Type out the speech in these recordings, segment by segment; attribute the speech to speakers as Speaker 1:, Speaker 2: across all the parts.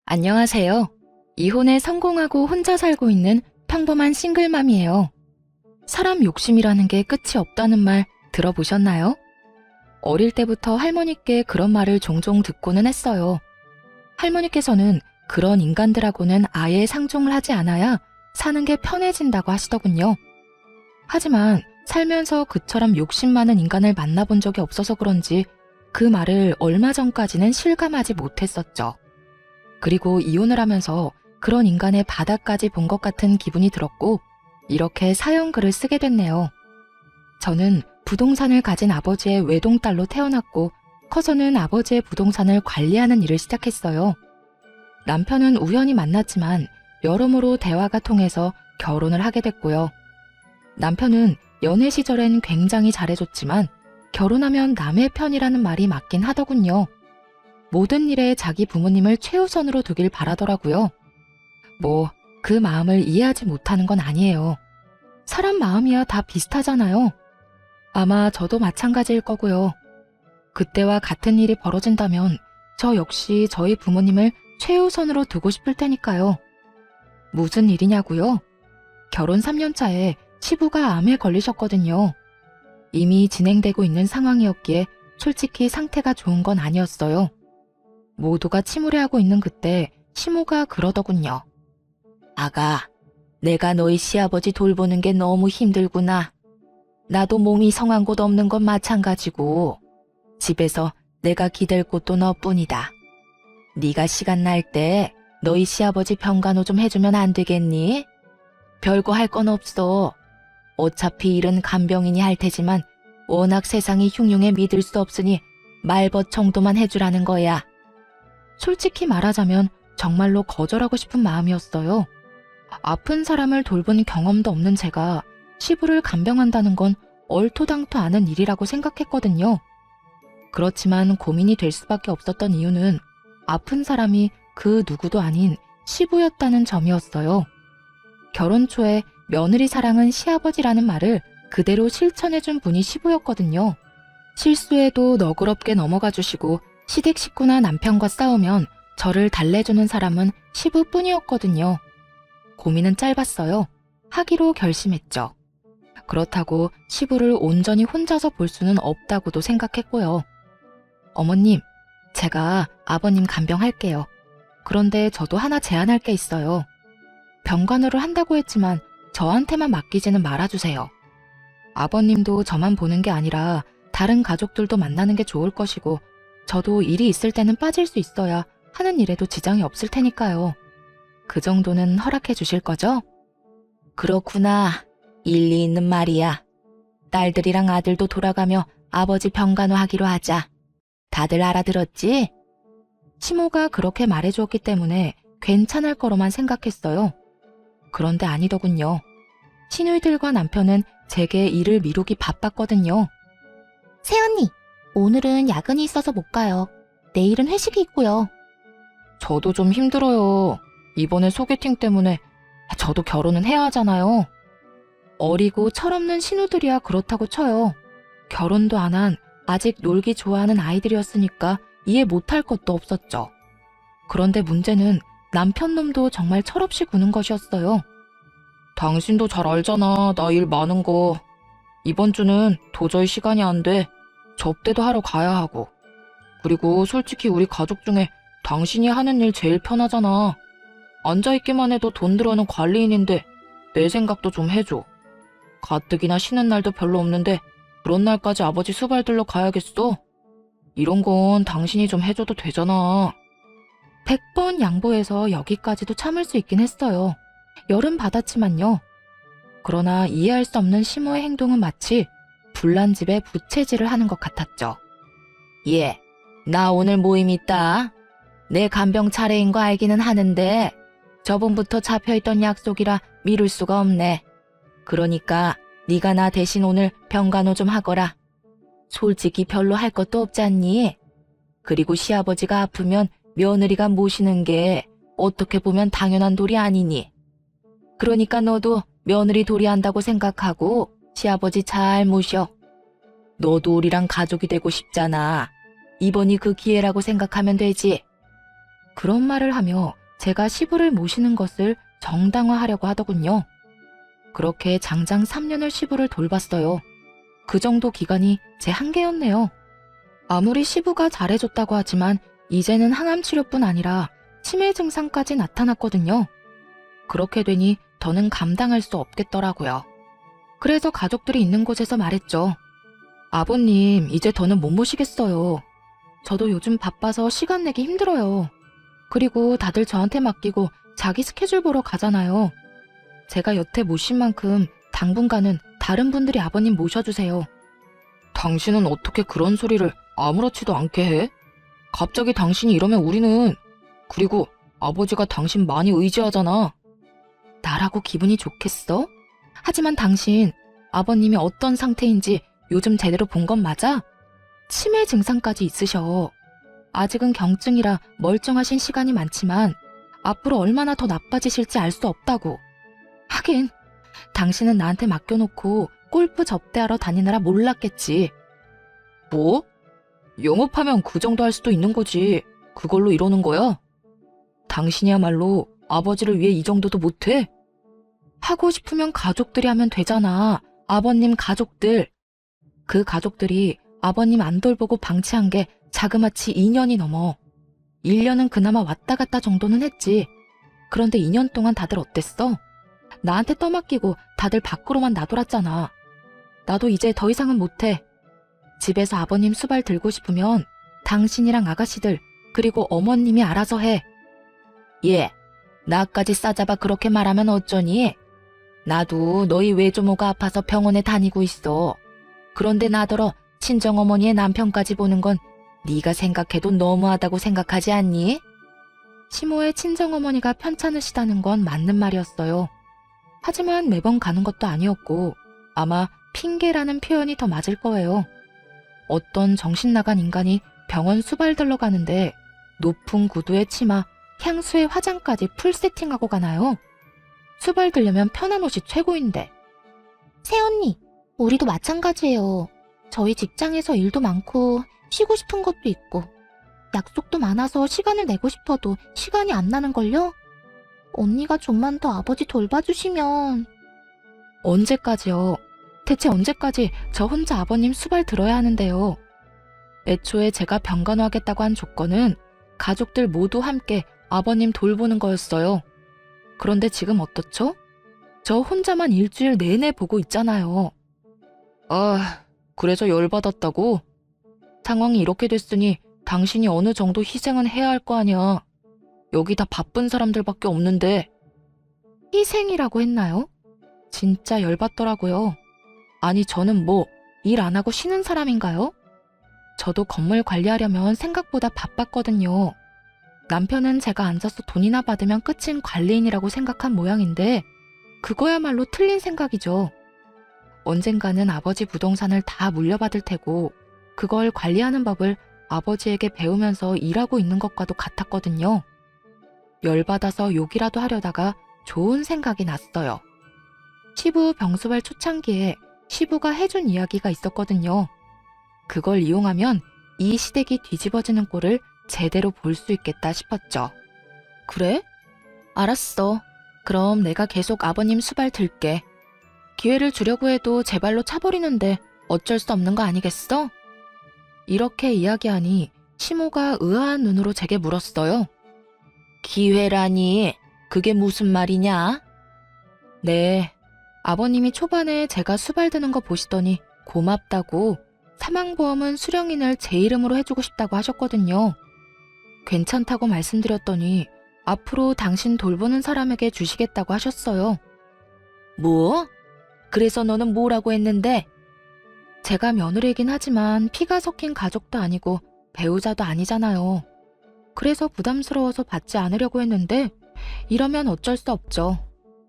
Speaker 1: 안녕하세요. 이혼에 성공하고 혼자 살고 있는 평범한 싱글맘이에요. 사람 욕심이라는 게 끝이 없다는 말 들어보셨나요? 어릴 때부터 할머니께 그런 말을 종종 듣고는 했어요. 할머니께서는 그런 인간들하고는 아예 상종을 하지 않아야 사는 게 편해진다고 하시더군요. 하지만 살면서 그처럼 욕심 많은 인간을 만나본 적이 없어서 그런지 그 말을 얼마 전까지는 실감하지 못했었죠. 그리고 이혼을 하면서 그런 인간의 바닥까지 본 것 같은 기분이 들었고 이렇게 사연글을 쓰게 됐네요. 저는 부동산을 가진 아버지의 외동딸로 태어났고 커서는 아버지의 부동산을 관리하는 일을 시작했어요. 남편은 우연히 만났지만 여러모로 대화가 통해서 결혼을 하게 됐고요. 남편은 연애 시절엔 굉장히 잘해줬지만 결혼하면 남의 편이라는 말이 맞긴 하더군요. 모든 일에 자기 부모님을 최우선으로 두길 바라더라고요. 그 마음을 이해하지 못하는 건 아니에요. 사람 마음이야 다 비슷하잖아요. 아마 저도 마찬가지일 거고요. 그때와 같은 일이 벌어진다면 저 역시 저희 부모님을 최우선으로 두고 싶을 테니까요. 무슨 일이냐고요? 결혼 3년 차에 시부가 암에 걸리셨거든요. 이미 진행되고 있는 상황이었기에 솔직히 상태가 좋은 건 아니었어요. 모두가 침울해하고 있는 그때 시모가 그러더군요. 아가, 내가 너희 시아버지 돌보는 게 너무 힘들구나. 나도 몸이 성한 곳 없는 건 마찬가지고 집에서 내가 기댈 곳도 너뿐이다. 네가 시간 날 때 너희 시아버지 병간호 좀 해주면 안 되겠니? 별거 할 건 없어. 어차피 일은 간병인이 할 테지만 워낙 세상이 흉흉해 믿을 수 없으니 말벗 정도만 해주라는 거야. 솔직히 말하자면 정말로 거절하고 싶은 마음이었어요. 아픈 사람을 돌본 경험도 없는 제가 시부를 간병한다는 건 얼토당토 않은 일이라고 생각했거든요. 그렇지만 고민이 될 수밖에 없었던 이유는 아픈 사람이 그 누구도 아닌 시부였다는 점이었어요. 결혼 초에 며느리 사랑은 시아버지라는 말을 그대로 실천해준 분이 시부였거든요. 실수해도 너그럽게 넘어가 주시고 시댁 식구나 남편과 싸우면 저를 달래주는 사람은 시부뿐이었거든요. 고민은 짧았어요. 하기로 결심했죠. 그렇다고 시부를 온전히 혼자서 볼 수는 없다고도 생각했고요. 어머님, 제가 아버님 간병할게요. 그런데 저도 하나 제안할 게 있어요. 병간호를 한다고 했지만 저한테만 맡기지는 말아주세요. 아버님도 저만 보는 게 아니라 다른 가족들도 만나는 게 좋을 것이고 저도 일이 있을 때는 빠질 수 있어야 하는 일에도 지장이 없을 테니까요. 그 정도는 허락해 주실 거죠? 그렇구나. 일리 있는 말이야. 딸들이랑 아들도 돌아가며 아버지 병간호 하기로 하자. 다들 알아들었지? 시모가 그렇게 말해주었기 때문에 괜찮을 거로만 생각했어요. 그런데 아니더군요. 시누이들과 남편은 제게 일을 미루기 바빴거든요. 새언니, 오늘은 야근이 있어서 못 가요. 내일은 회식이 있고요. 저도 좀 힘들어요. 이번에 소개팅 때문에 저도 결혼은 해야 하잖아요. 어리고 철없는 신우들이야 그렇다고 쳐요. 결혼도 안 한 아직 놀기 좋아하는 아이들이었으니까 이해 못할 것도 없었죠. 그런데 문제는 남편 놈도 정말 철없이 구는 것이었어요. 당신도 잘 알잖아, 나 일 많은 거. 이번 주는 도저히 시간이 안 돼. 접대도 하러 가야 하고. 그리고 솔직히 우리 가족 중에 당신이 하는 일 제일 편하잖아. 앉아있기만 해도 돈 들어는 관리인인데 내 생각도 좀 해줘. 가뜩이나 쉬는 날도 별로 없는데 그런 날까지 아버지 수발 들러 가야겠어? 이런 건 당신이 좀 해줘도 되잖아. 100번 양보해서 여기까지도 참을 수 있긴 했어요. 열은 받았지만요. 그러나 이해할 수 없는 시모의 행동은 마치 불난 집에 부채질을 하는 것 같았죠. 예, 나 오늘 모임 있다. 내 간병 차례인 거 알기는 하는데 저번부터 잡혀있던 약속이라 미룰 수가 없네. 그러니까 네가 나 대신 오늘 병간호 좀 하거라. 솔직히 별로 할 것도 없잖니. 그리고 시아버지가 아프면 며느리가 모시는 게 어떻게 보면 당연한 도리 아니니. 그러니까 너도 며느리 도리한다고 생각하고 시아버지 잘 모셔. 너도 우리랑 가족이 되고 싶잖아. 이번이 그 기회라고 생각하면 되지. 그런 말을 하며 제가 시부를 모시는 것을 정당화하려고 하더군요. 그렇게 장장 3년을 시부를 돌봤어요. 그 정도 기간이 제 한계였네요. 아무리 시부가 잘해줬다고 하지만 이제는 항암 치료뿐 아니라 치매 증상까지 나타났거든요. 그렇게 되니 더는 감당할 수 없겠더라고요. 그래서 가족들이 있는 곳에서 말했죠. 아버님, 이제 더는 못 모시겠어요. 저도 요즘 바빠서 시간 내기 힘들어요. 그리고 다들 저한테 맡기고 자기 스케줄 보러 가잖아요. 제가 여태 모신 만큼 당분간은 다른 분들이 아버님 모셔주세요. 당신은 어떻게 그런 소리를 아무렇지도 않게 해? 갑자기 당신이 이러면 우리는... 그리고 아버지가 당신 많이 의지하잖아. 나라고 기분이 좋겠어? 하지만 당신, 아버님이 어떤 상태인지 요즘 제대로 본 건 맞아? 치매 증상까지 있으셔. 아직은 경증이라 멀쩡하신 시간이 많지만 앞으로 얼마나 더 나빠지실지 알 수 없다고. 하긴 당신은 나한테 맡겨놓고 골프 접대하러 다니느라 몰랐겠지. 뭐? 영업하면 그 정도 할 수도 있는 거지. 그걸로 이러는 거야? 당신이야말로 아버지를 위해 이 정도도 못해? 하고 싶으면 가족들이 하면 되잖아. 아버님 가족들. 그 가족들이 아버님 안 돌보고 방치한 게 자그마치 2년이 넘어. 1년은 그나마 왔다 갔다 정도는 했지. 그런데 2년 동안 다들 어땠어? 나한테 떠맡기고 다들 밖으로만 나돌았잖아. 나도 이제 더 이상은 못해. 집에서 아버님 수발 들고 싶으면 당신이랑 아가씨들 그리고 어머님이 알아서 해. 예, 나까지 싸잡아 그렇게 말하면 어쩌니? 나도 너희 외조모가 아파서 병원에 다니고 있어. 그런데 나더러 친정어머니의 남편까지 보는 건 네가 생각해도 너무하다고 생각하지 않니? 시모의 친정어머니가 편찮으시다는 건 맞는 말이었어요. 하지만 매번 가는 것도 아니었고 아마 핑계라는 표현이 더 맞을 거예요. 어떤 정신 나간 인간이 병원 수발들러 가는데 높은 구두에 치마, 향수에 화장까지 풀 세팅하고 가나요? 수발 들려면 편한 옷이 최고인데.
Speaker 2: 새언니, 우리도 마찬가지예요. 저희 직장에서 일도 많고 쉬고 싶은 것도 있고 약속도 많아서 시간을 내고 싶어도 시간이 안 나는걸요? 언니가 좀만 더 아버지 돌봐주시면...
Speaker 1: 언제까지요? 대체 언제까지 저 혼자 아버님 수발 들어야 하는데요? 애초에 제가 병간호하겠다고 한 조건은 가족들 모두 함께 아버님 돌보는 거였어요. 그런데 지금 어떻죠? 저 혼자만 일주일 내내 보고 있잖아요. 아, 그래서 열받았다고? 상황이 이렇게 됐으니 당신이 어느 정도 희생은 해야 할 거 아니야. 여기 다 바쁜 사람들밖에 없는데. 희생이라고 했나요? 진짜 열받더라고요. 아니, 저는 뭐 일 안 하고 쉬는 사람인가요? 저도 건물 관리하려면 생각보다 바빴거든요. 남편은 제가 앉아서 돈이나 받으면 끝인 관리인이라고 생각한 모양인데 그거야말로 틀린 생각이죠. 언젠가는 아버지 부동산을 다 물려받을 테고 그걸 관리하는 법을 아버지에게 배우면서 일하고 있는 것과도 같았거든요. 열받아서 욕이라도 하려다가 좋은 생각이 났어요. 시부 병수발 초창기에 시부가 해준 이야기가 있었거든요. 그걸 이용하면 이 시댁이 뒤집어지는 꼴을 제대로 볼 수 있겠다 싶었죠. 그래? 알았어. 그럼 내가 계속 아버님 수발 들게. 기회를 주려고 해도 제 발로 차버리는데 어쩔 수 없는 거 아니겠어? 이렇게 이야기하니 시모가 의아한 눈으로 제게 물었어요. 기회라니, 그게 무슨 말이냐? 네, 아버님이 초반에 제가 수발 드는 거 보시더니 고맙다고 사망보험은 수령인을 제 이름으로 해주고 싶다고 하셨거든요. 괜찮다고 말씀드렸더니 앞으로 당신 돌보는 사람에게 주시겠다고 하셨어요. 뭐? 그래서 너는 뭐라고 했는데? 제가 며느리이긴 하지만 피가 섞인 가족도 아니고 배우자도 아니잖아요. 그래서 부담스러워서 받지 않으려고 했는데 이러면 어쩔 수 없죠.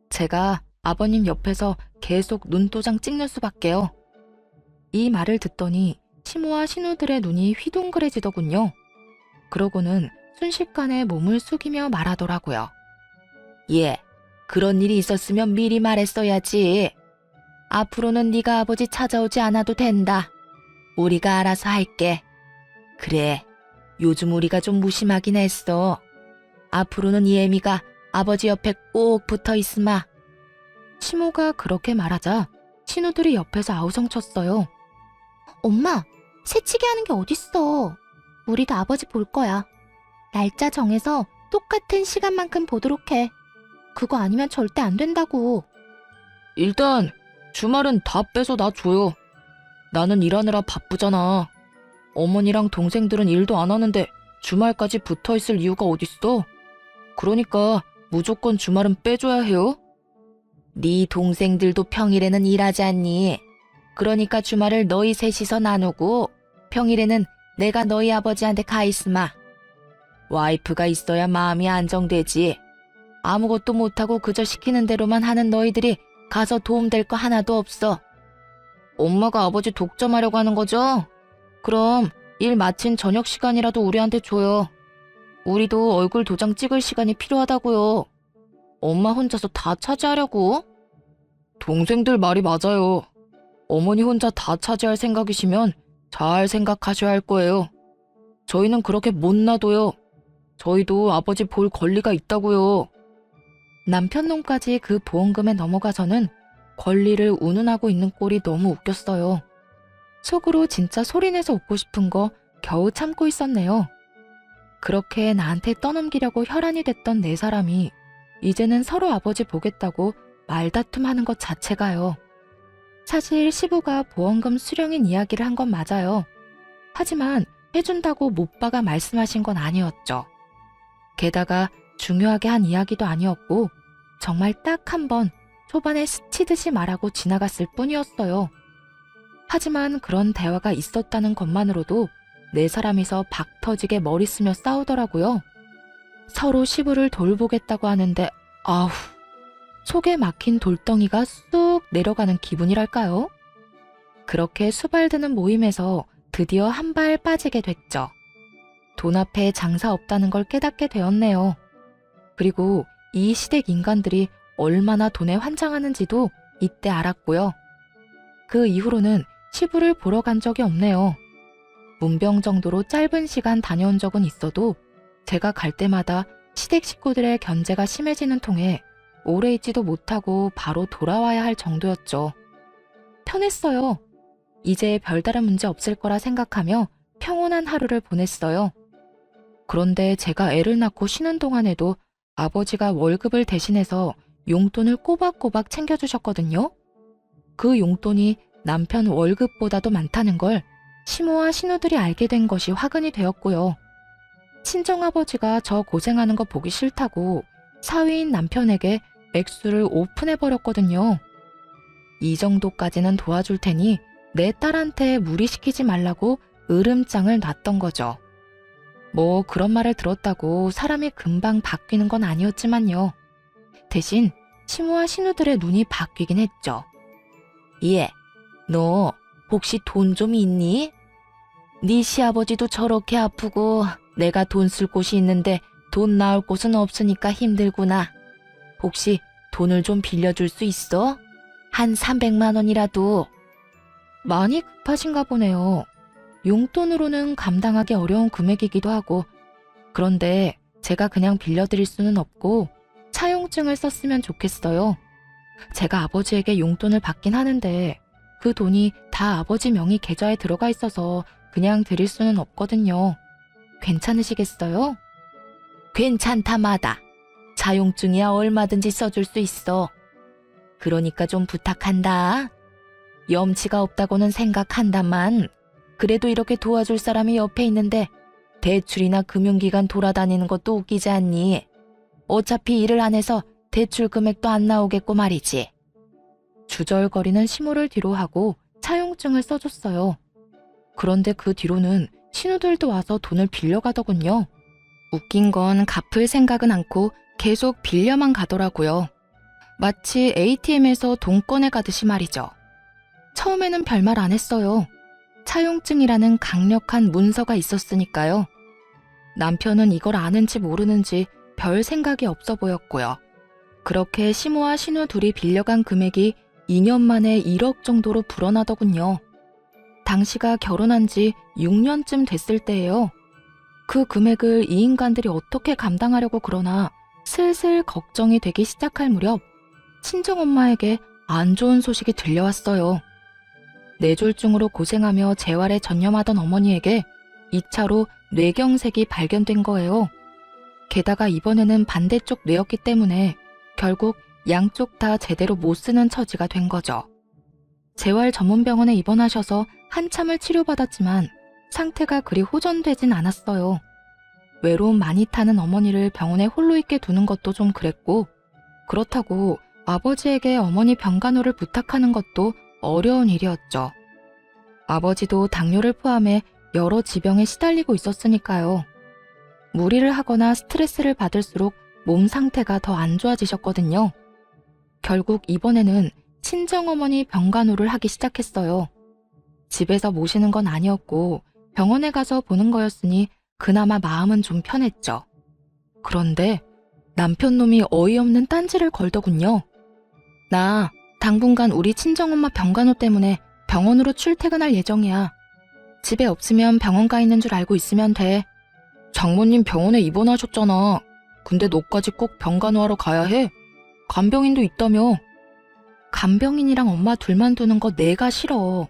Speaker 1: 제가 아버님 옆에서 계속 눈도장 찍는 수밖에요. 이 말을 듣더니 시모와 신우들의 눈이 휘둥그레지더군요. 그러고는 순식간에 몸을 숙이며 말하더라고요. 예, 그런 일이 있었으면 미리 말했어야지. 앞으로는 네가 아버지 찾아오지 않아도 된다. 우리가 알아서 할게. 그래, 요즘 우리가 좀 무심하긴 했어.
Speaker 2: 앞으로는 이 애미가 아버지 옆에 꼭 붙어 있으마.
Speaker 1: 시모가 그렇게 말하자 신우들이 옆에서 아우성쳤어요.
Speaker 2: 엄마, 새치기 하는 게 어딨어. 우리도 아버지 볼 거야. 날짜 정해서 똑같은 시간만큼 보도록 해. 그거 아니면 절대 안 된다고.
Speaker 1: 일단 주말은 다 빼서 나 줘요. 나는 일하느라 바쁘잖아. 어머니랑 동생들은 일도 안 하는데 주말까지 붙어 있을 이유가 어딨어? 그러니까 무조건 주말은 빼줘야 해요.
Speaker 2: 네 동생들도 평일에는 일하지 않니? 그러니까 주말을 너희 셋이서 나누고 평일에는 내가 너희 아버지한테 가 있으마. 와이프가 있어야 마음이 안정되지. 아무것도 못하고 그저 시키는 대로만 하는 너희들이 가서 도움될 거 하나도 없어.
Speaker 1: 엄마가 아버지 독점하려고 하는 거죠? 그럼 일 마친 저녁 시간이라도 우리한테 줘요. 우리도 얼굴 도장 찍을 시간이 필요하다고요. 엄마 혼자서 다 차지하려고? 동생들 말이 맞아요. 어머니 혼자 다 차지할 생각이시면 잘 생각하셔야 할 거예요. 저희는 그렇게 못 놔둬요. 저희도 아버지 볼 권리가 있다고요. 남편 놈까지 그 보험금에 넘어가서는 권리를 운운하고 있는 꼴이 너무 웃겼어요. 속으로 진짜 소리내서 웃고 싶은 거 겨우 참고 있었네요. 그렇게 나한테 떠넘기려고 혈안이 됐던 네 사람이 이제는 서로 아버지 보겠다고 말다툼하는 것 자체가요. 사실 시부가 보험금 수령인 이야기를 한 건 맞아요. 하지만 해준다고 못박아 말씀하신 건 아니었죠. 게다가 중요하게 한 이야기도 아니었고 정말 딱 한 번 초반에 스치듯이 말하고 지나갔을 뿐이었어요. 하지만 그런 대화가 있었다는 것만으로도 네 사람이서 박 터지게 머리 쓰며 싸우더라고요. 서로 시부를 돌보겠다고 하는데 아우, 속에 막힌 돌덩이가 쑥 내려가는 기분이랄까요? 그렇게 수발드는 모임에서 드디어 한 발 빠지게 됐죠. 돈 앞에 장사 없다는 걸 깨닫게 되었네요. 그리고 이 시댁 인간들이 얼마나 돈에 환장하는지도 이때 알았고요. 그 이후로는 시부를 보러 간 적이 없네요. 문병 정도로 짧은 시간 다녀온 적은 있어도 제가 갈 때마다 시댁 식구들의 견제가 심해지는 통에 오래 있지도 못하고 바로 돌아와야 할 정도였죠. 편했어요. 이제 별다른 문제 없을 거라 생각하며 평온한 하루를 보냈어요. 그런데 제가 애를 낳고 쉬는 동안에도 아버지가 월급을 대신해서 용돈을 꼬박꼬박 챙겨주셨거든요. 그 용돈이 남편 월급보다도 많다는 걸 시모와 신우들이 알게 된 것이 화근이 되었고요. 친정아버지가 저 고생하는 거 보기 싫다고 사위인 남편에게 액수를 오픈해버렸거든요. 이 정도까지는 도와줄 테니 내 딸한테 무리시키지 말라고 으름장을 놨던 거죠. 뭐 그런 말을 들었다고 사람이 금방 바뀌는 건 아니었지만요. 대신 시모와 신우들의 눈이 바뀌긴 했죠. 얘, 너 혹시 돈 좀 있니? 네 시아버지도 저렇게 아프고 내가 돈 쓸 곳이 있는데 돈 나올 곳은 없으니까 힘들구나. 혹시 돈을 좀 빌려줄 수 있어? 한 300만 원이라도. 많이 급하신가 보네요. 용돈으로는 감당하기 어려운 금액이기도 하고. 그런데 제가 그냥 빌려드릴 수는 없고 차용증을 썼으면 좋겠어요. 제가 아버지에게 용돈을 받긴 하는데 그 돈이 다 아버지 명의 계좌에 들어가 있어서 그냥 드릴 수는 없거든요. 괜찮으시겠어요? 괜찮다마다. 차용증이야 얼마든지 써줄 수 있어. 그러니까 좀 부탁한다. 염치가 없다고는 생각한다만 그래도 이렇게 도와줄 사람이 옆에 있는데 대출이나 금융기관 돌아다니는 것도 웃기지 않니? 어차피 일을 안 해서 대출 금액도 안 나오겠고 말이지. 주절거리는 시모를 뒤로 하고 차용증을 써줬어요. 그런데 그 뒤로는 신우들도 와서 돈을 빌려가더군요. 웃긴 건 갚을 생각은 않고 계속 빌려만 가더라고요. 마치 ATM에서 돈 꺼내 가듯이 말이죠. 처음에는 별말 안 했어요. 차용증이라는 강력한 문서가 있었으니까요. 남편은 이걸 아는지 모르는지 별 생각이 없어 보였고요. 그렇게 시모와 신우 둘이 빌려간 금액이 2년 만에 1억 정도로 불어나더군요. 당시가 결혼한 지 6년쯤 됐을 때예요. 그 금액을 이 인간들이 어떻게 감당하려고 그러나 슬슬 걱정이 되기 시작할 무렵 친정엄마에게 안 좋은 소식이 들려왔어요. 뇌졸중으로 고생하며 재활에 전념하던 어머니에게 2차로 뇌경색이 발견된 거예요. 게다가 이번에는 반대쪽 뇌였기 때문에 결국 양쪽 다 제대로 못 쓰는 처지가 된 거죠. 재활 전문병원에 입원하셔서 한참을 치료받았지만 상태가 그리 호전되진 않았어요. 외로움 많이 타는 어머니를 병원에 홀로 있게 두는 것도 좀 그랬고, 그렇다고 아버지에게 어머니 병간호를 부탁하는 것도 어려운 일이었죠. 아버지도 당뇨를 포함해 여러 지병에 시달리고 있었으니까요. 무리를 하거나 스트레스를 받을수록 몸 상태가 더 안 좋아지셨거든요. 결국 이번에는 친정어머니 병간호를 하기 시작했어요. 집에서 모시는 건 아니었고 병원에 가서 보는 거였으니 그나마 마음은 좀 편했죠. 그런데 남편 놈이 어이없는 딴지를 걸더군요. 나 당분간 우리 친정엄마 병간호 때문에 병원으로 출퇴근할 예정이야. 집에 없으면 병원 가 있는 줄 알고 있으면 돼. 장모님 병원에 입원하셨잖아. 근데 너까지 꼭 병간호하러 가야 해? 간병인도 있다며. 간병인이랑 엄마 둘만 두는 거 내가 싫어.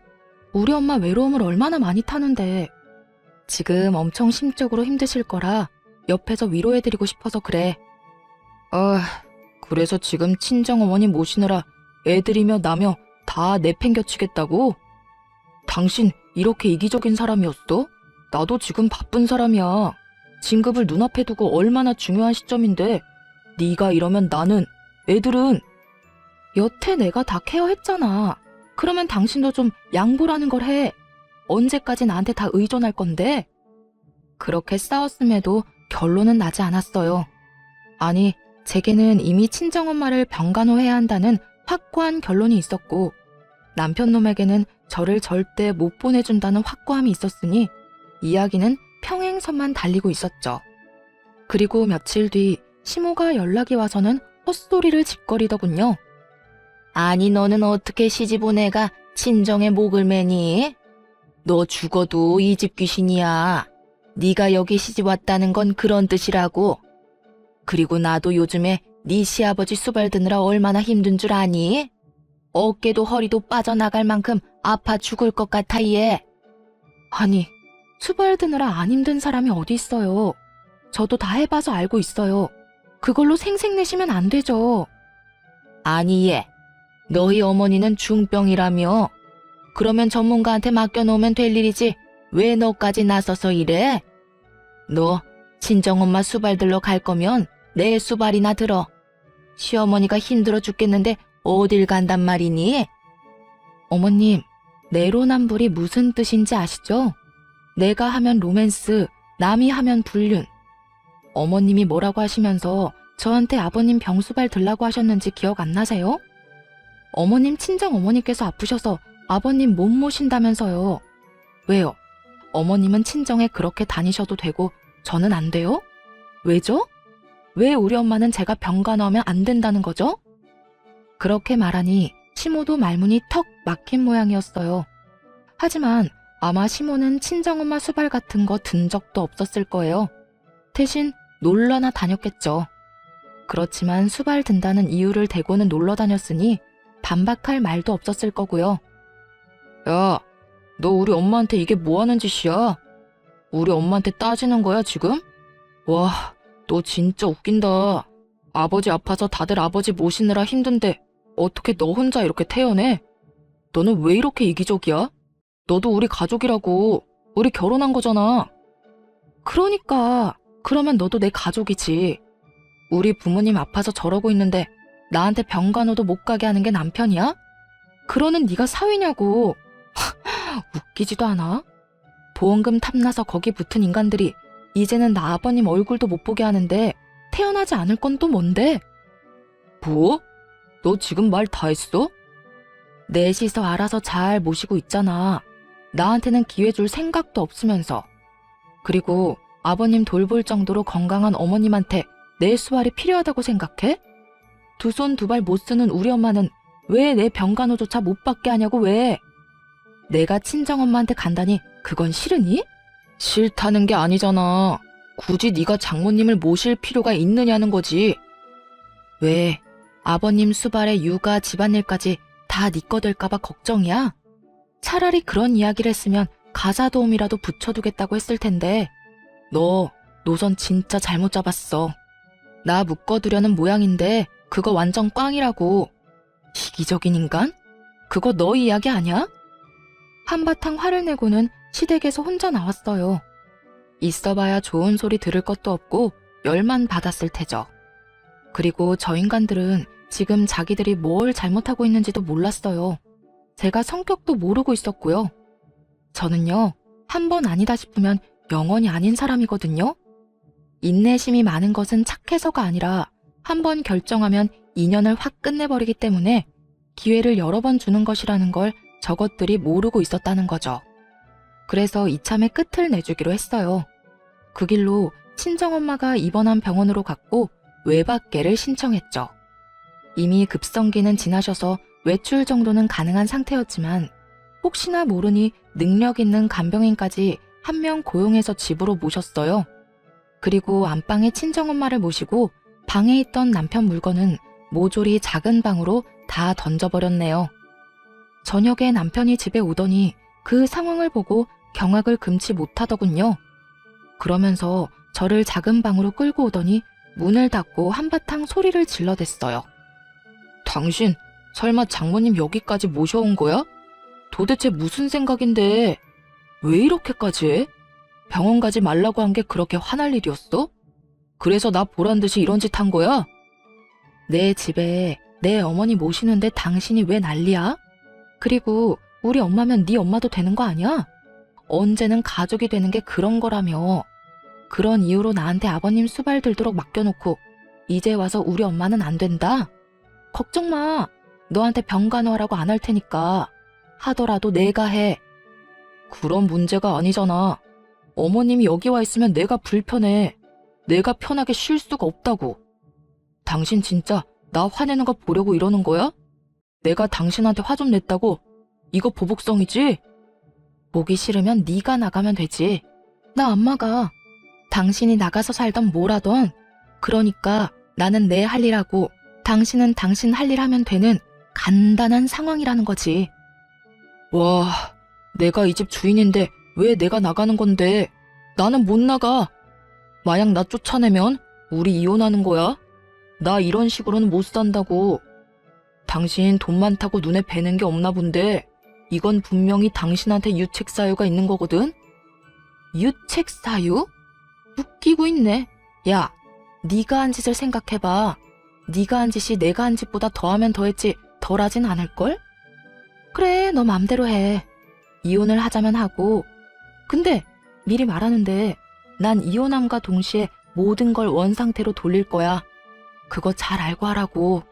Speaker 1: 우리 엄마 외로움을 얼마나 많이 타는데. 지금 엄청 심적으로 힘드실 거라 옆에서 위로해드리고 싶어서 그래. 그래서 지금 친정어머니 모시느라 애들이며 나며 다 내팽겨치겠다고? 당신 이렇게 이기적인 사람이었어? 나도 지금 바쁜 사람이야. 진급을 눈앞에 두고 얼마나 중요한 시점인데 네가 이러면 나는, 애들은. 여태 내가 다 케어했잖아. 그러면 당신도 좀 양보라는 걸 해. 언제까지 나한테 다 의존할 건데? 그렇게 싸웠음에도 결론은 나지 않았어요. 아니, 제게는 이미 친정엄마를 병간호해야 한다는 확고한 결론이 있었고 남편 놈에게는 저를 절대 못 보내준다는 확고함이 있었으니 이야기는 평행선만 달리고 있었죠. 그리고 며칠 뒤 시모가 연락이 와서는 헛소리를 짓거리더군요. 아니 너는 어떻게 시집 온 애가 친정에 목을 매니? 너 죽어도 이 집 귀신이야. 네가 여기 시집 왔다는 건 그런 뜻이라고. 그리고 나도 요즘에 네 시아버지 수발 드느라 얼마나 힘든 줄 아니? 어깨도 허리도 빠져나갈 만큼 아파 죽을 것 같아 얘. 아니, 수발 드느라 안 힘든 사람이 어디 있어요. 저도 다 해봐서 알고 있어요. 그걸로 생색내시면 안 되죠. 아니 얘, 너희 어머니는 중병이라며. 그러면 전문가한테 맡겨놓으면 될 일이지 왜 너까지 나서서 이래? 너 친정엄마 수발 들러 갈 거면 내 수발이나 들어. 시어머니가 힘들어 죽겠는데 어딜 간단 말이니? 어머님, 내로남불이 무슨 뜻인지 아시죠? 내가 하면 로맨스, 남이 하면 불륜. 어머님이 뭐라고 하시면서 저한테 아버님 병수발 들라고 하셨는지 기억 안 나세요? 어머님 친정어머니께서 아프셔서 아버님 못 모신다면서요. 왜요? 어머님은 친정에 그렇게 다니셔도 되고 저는 안 돼요? 왜죠? 왜 우리 엄마는 제가 병간호하면 안 된다는 거죠? 그렇게 말하니 시모도 말문이 턱 막힌 모양이었어요. 하지만 아마 시모는 친정엄마 수발 같은 거 든 적도 없었을 거예요. 대신 놀러나 다녔겠죠. 그렇지만 수발 든다는 이유를 대고는 놀러 다녔으니 반박할 말도 없었을 거고요. 야, 너 우리 엄마한테 이게 뭐 하는 짓이야? 우리 엄마한테 따지는 거야 지금? 와, 너 진짜 웃긴다. 아버지 아파서 다들 아버지 모시느라 힘든데 어떻게 너 혼자 이렇게 태어내? 너는 왜 이렇게 이기적이야? 너도 우리 가족이라고. 우리 결혼한 거잖아. 그러니까 그러면 너도 내 가족이지. 우리 부모님 아파서 저러고 있는데 나한테 병간호도 못 가게 하는 게 남편이야? 그러는 네가 사위냐고. 웃기지도 않아? 보험금 탐나서 거기 붙은 인간들이 이제는 나 아버님 얼굴도 못 보게 하는데 태어나지 않을 건 또 뭔데? 뭐? 너 지금 말 다 했어? 넷이서 알아서 잘 모시고 있잖아. 나한테는 기회 줄 생각도 없으면서. 그리고 아버님 돌볼 정도로 건강한 어머님한테 내 수발이 필요하다고 생각해? 두 손 두 발 못 쓰는 우리 엄마는 왜 내 병간호조차 못 받게 하냐고 왜? 내가 친정엄마한테 간다니 그건 싫으니? 싫다는 게 아니잖아. 굳이 네가 장모님을 모실 필요가 있느냐는 거지. 왜? 아버님 수발에 육아 집안일까지 다 네 거 될까봐 걱정이야? 차라리 그런 이야기를 했으면 가사 도우미라도 붙여두겠다고 했을 텐데 너 노선 진짜 잘못 잡았어. 나 묶어두려는 모양인데 그거 완전 꽝이라고. 이기적인 인간? 그거 너 이야기 아니야? 한바탕 화를 내고는 시댁에서 혼자 나왔어요. 있어봐야 좋은 소리 들을 것도 없고 열만 받았을 테죠. 그리고 저 인간들은 지금 자기들이 뭘 잘못하고 있는지도 몰랐어요. 제가 성격도 모르고 있었고요. 저는요, 한 번 아니다 싶으면 영원히 아닌 사람이거든요. 인내심이 많은 것은 착해서가 아니라 한 번 결정하면 인연을 확 끝내버리기 때문에 기회를 여러 번 주는 것이라는 걸 저것들이 모르고 있었다는 거죠. 그래서 이참에 끝을 내주기로 했어요. 그 길로 친정엄마가 입원한 병원으로 갔고 외박계를 신청했죠. 이미 급성기는 지나셔서 외출 정도는 가능한 상태였지만 혹시나 모르니 능력 있는 간병인까지 한 명 고용해서 집으로 모셨어요. 그리고 안방에 친정엄마를 모시고 방에 있던 남편 물건은 모조리 작은 방으로 다 던져버렸네요. 저녁에 남편이 집에 오더니 그 상황을 보고 경악을 금치 못하더군요. 그러면서 저를 작은 방으로 끌고 오더니 문을 닫고 한바탕 소리를 질러댔어요. 당신 설마 장모님 여기까지 모셔온 거야? 도대체 무슨 생각인데 왜 이렇게까지 해? 병원 가지 말라고 한 게 그렇게 화날 일이었어? 그래서 나 보란 듯이 이런 짓 한 거야? 내 집에 내 어머니 모시는데 당신이 왜 난리야? 그리고 우리 엄마면 네 엄마도 되는 거 아니야? 언제는 가족이 되는 게 그런 거라며. 그런 이유로 나한테 아버님 수발 들도록 맡겨놓고 이제 와서 우리 엄마는 안 된다? 걱정 마. 너한테 병간호하라고 안 할 테니까. 하더라도 내가 해. 그런 문제가 아니잖아. 어머님이 여기 와 있으면 내가 불편해. 내가 편하게 쉴 수가 없다고. 당신 진짜 나 화내는 거 보려고 이러는 거야? 내가 당신한테 화 좀 냈다고? 이거 보복성이지? 보기 싫으면 네가 나가면 되지. 나 안 나가. 당신이 나가서 살던 뭘 하던. 그러니까 나는 내 할 일 하고 당신은 당신 할 일 하면 되는 간단한 상황이라는 거지. 와, 내가 이 집 주인인데 왜 내가 나가는 건데? 나는 못 나가. 만약 나 쫓아내면 우리 이혼하는 거야. 나 이런 식으로는 못 산다고. 당신 돈 많다고 눈에 뵈는 게 없나 본데 이건 분명히 당신한테 유책 사유가 있는 거거든? 유책 사유? 웃기고 있네. 야, 네가 한 짓을 생각해봐. 네가 한 짓이 내가 한 짓보다 더하면 더했지 덜하진 않을걸? 그래, 너 맘대로 해. 이혼을 하자면 하고. 근데 미리 말하는데 난 이혼함과 동시에 모든 걸 원상태로 돌릴 거야. 그거 잘 알고 하라고.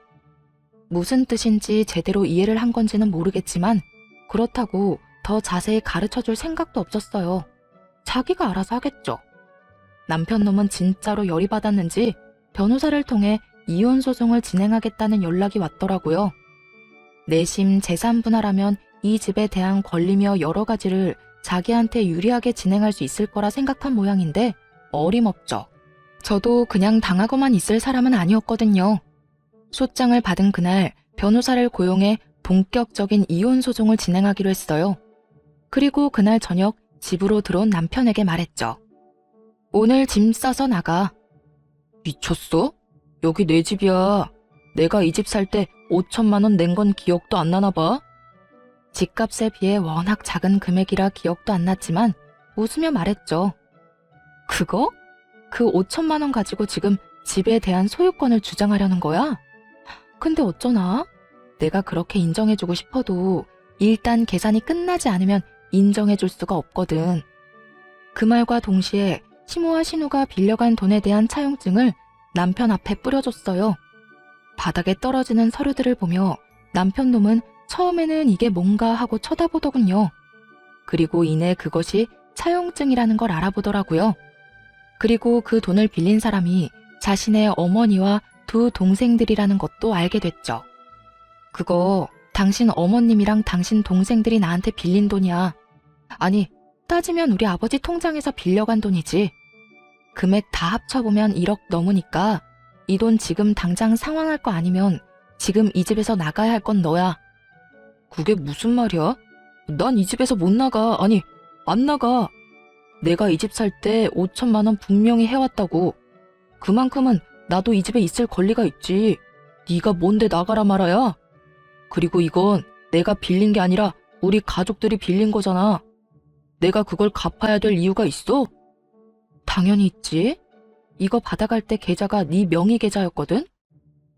Speaker 1: 무슨 뜻인지 제대로 이해를 한 건지는 모르겠지만 그렇다고 더 자세히 가르쳐줄 생각도 없었어요. 자기가 알아서 하겠죠. 남편 놈은 진짜로 열이 받았는지 변호사를 통해 이혼 소송을 진행하겠다는 연락이 왔더라고요. 내심 재산 분할하면 이 집에 대한 권리며 여러 가지를 자기한테 유리하게 진행할 수 있을 거라 생각한 모양인데 어림없죠. 저도 그냥 당하고만 있을 사람은 아니었거든요. 소장을 받은 그날 변호사를 고용해 본격적인 이혼 소송을 진행하기로 했어요. 그리고 그날 저녁 집으로 들어온 남편에게 말했죠. 오늘 짐 싸서 나가. 미쳤어? 여기 내 집이야. 내가 이 집 살 때 5천만 원 낸 건 기억도 안 나나 봐. 집값에 비해 워낙 작은 금액이라 기억도 안 났지만 웃으며 말했죠. 그거? 그 5천만 원 가지고 지금 집에 대한 소유권을 주장하려는 거야? 근데 어쩌나? 내가 그렇게 인정해주고 싶어도 일단 계산이 끝나지 않으면 인정해줄 수가 없거든. 그 말과 동시에 시모와 신우가 빌려간 돈에 대한 차용증을 남편 앞에 뿌려줬어요. 바닥에 떨어지는 서류들을 보며 남편 놈은 처음에는 이게 뭔가 하고 쳐다보더군요. 그리고 이내 그것이 차용증이라는 걸 알아보더라고요. 그리고 그 돈을 빌린 사람이 자신의 어머니와 두 동생들이라는 것도 알게 됐죠. 그거 당신 어머님이랑 당신 동생들이 나한테 빌린 돈이야. 아니, 따지면 우리 아버지 통장에서 빌려간 돈이지. 금액 다 합쳐보면 1억 넘으니까 이 돈 지금 당장 상환할 거 아니면 지금 이 집에서 나가야 할 건 너야. 그게 무슨 말이야? 난 이 집에서 못 나가. 아니, 안 나가. 내가 이 집 살 때 5천만 원 분명히 해왔다고. 그만큼은 나도 이 집에 있을 권리가 있지. 네가 뭔데 나가라 말아야? 그리고 이건 내가 빌린 게 아니라 우리 가족들이 빌린 거잖아. 내가 그걸 갚아야 될 이유가 있어? 당연히 있지. 이거 받아갈 때 계좌가 네 명의 계좌였거든?